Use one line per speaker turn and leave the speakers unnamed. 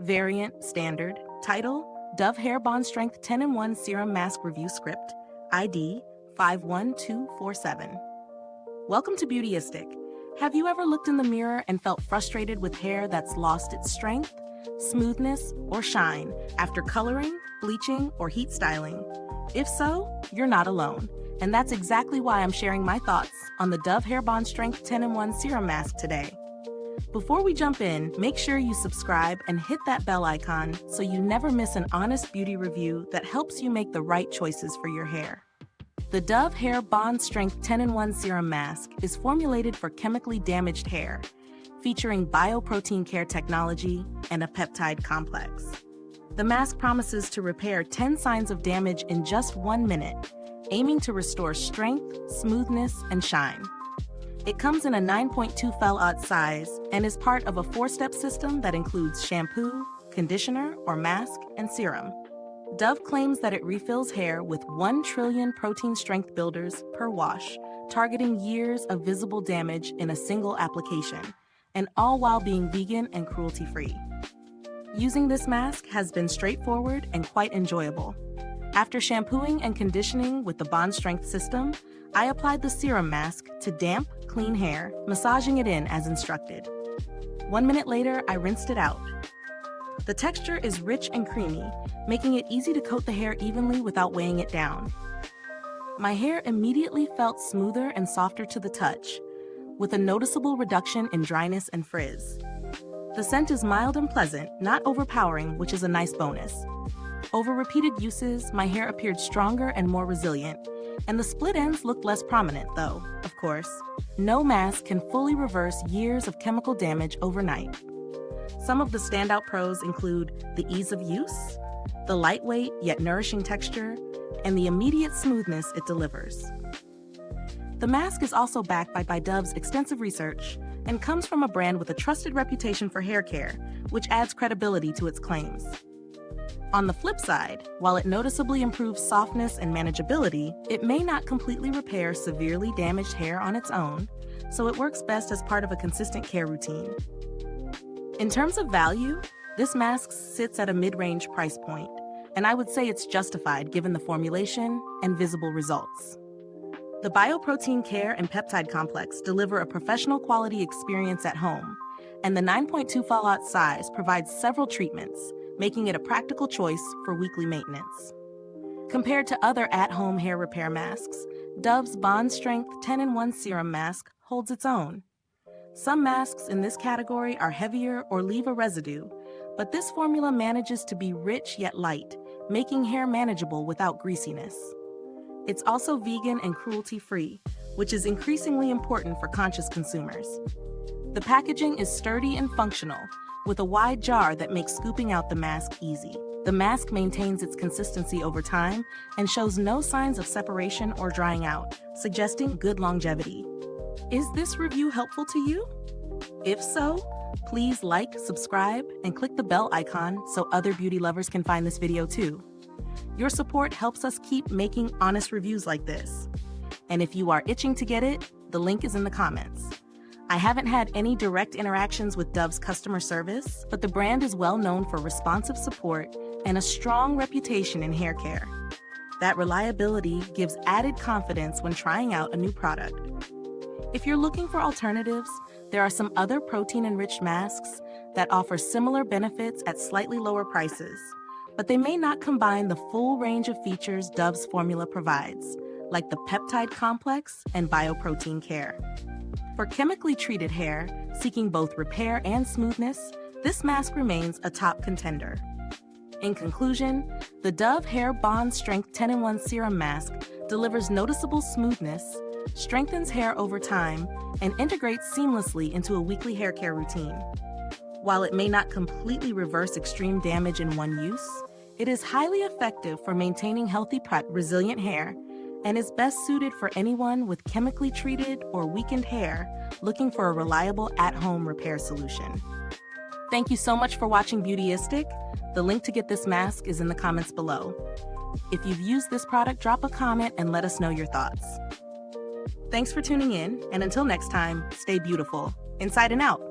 Variant Standard. Title: Dove Hair Bond Strength 10-in-1 Serum Mask Review Script. ID 51247. Welcome to Beautyistic. Have you ever looked in the mirror and felt frustrated with hair that's lost its strength, smoothness, or shine after coloring, bleaching, or heat styling? If so, you're not alone. And that's exactly why I'm sharing my thoughts on the Dove Hair Bond Strength 10-in-1 Serum Mask today. Before we jump in, make sure you subscribe and hit that bell icon so you never miss an honest beauty review that helps you make the right choices for your hair. The Dove Hair Bond Strength 10-in-1 Serum Mask is formulated for chemically damaged hair, featuring bioprotein care technology and a peptide complex. The mask promises to repair 10 signs of damage in just 1 minute, aiming to restore strength, smoothness, and shine. It comes in a 9.2 fel size and is part of a 4-step system that includes shampoo, conditioner or mask, and serum. Dove claims that it refills hair with 1 trillion protein strength builders per wash, targeting years of visible damage in a single application, and all while being vegan and cruelty-free. Using this mask has been straightforward and quite enjoyable. After shampooing and conditioning with the Bond Strength system, I applied the serum mask to damp, clean hair, massaging it in as instructed. 1 minute later, I rinsed it out. The texture is rich and creamy, making it easy to coat the hair evenly without weighing it down. My hair immediately felt smoother and softer to the touch, with a noticeable reduction in dryness and frizz. The scent is mild and pleasant, not overpowering, which is a nice bonus. Over repeated uses, my hair appeared stronger and more resilient, and the split ends looked less prominent though, of course. No mask can fully reverse years of chemical damage overnight. Some of the standout pros include the ease of use, the lightweight yet nourishing texture, and the immediate smoothness it delivers. The mask is also backed by Dove's extensive research and comes from a brand with a trusted reputation for hair care, which adds credibility to its claims. On the flip side, while it noticeably improves softness and manageability, it may not completely repair severely damaged hair on its own, so it works best as part of a consistent care routine. In terms of value, this mask sits at a mid-range price point, and I would say it's justified given the formulation and visible results. The bioprotein care and peptide complex deliver a professional quality experience at home, and the 9.2 fel size provides several treatments, making it a practical choice for weekly maintenance. Compared to other at-home hair repair masks, Dove's Bond Strength 10-in-1 Serum Mask holds its own. Some masks in this category are heavier or leave a residue, but this formula manages to be rich yet light, making hair manageable without greasiness. It's also vegan and cruelty-free, which is increasingly important for conscious consumers. The packaging is sturdy and functional, with a wide jar that makes scooping out the mask easy. The mask maintains its consistency over time and shows no signs of separation or drying out, suggesting good longevity. Is this review helpful to you? If so, please like, subscribe, and click the bell icon so other beauty lovers can find this video too. Your support helps us keep making honest reviews like this. And if you are itching to get it, the link is in the comments. I haven't had any direct interactions with Dove's customer service, but the brand is well known for responsive support and a strong reputation in hair care. That reliability gives added confidence when trying out a new product. If you're looking for alternatives, there are some other protein-enriched masks that offer similar benefits at slightly lower prices, but they may not combine the full range of features Dove's formula provides, like the peptide complex and bioprotein care. For chemically treated hair, seeking both repair and smoothness, this mask remains a top contender. In conclusion, the Dove Hair Bond Strength 10-in-1 Serum Mask delivers noticeable smoothness, strengthens hair over time, and integrates seamlessly into a weekly hair care routine. While it may not completely reverse extreme damage in one use, it is highly effective for maintaining healthy, resilient hair, and is best suited for anyone with chemically treated or weakened hair looking for a reliable at-home repair solution. Thank you so much for watching Beautyistic. The link to get this mask is in the comments below. If you've used this product, drop a comment and let us know your thoughts. Thanks for tuning in, and until next time, stay beautiful, inside and out.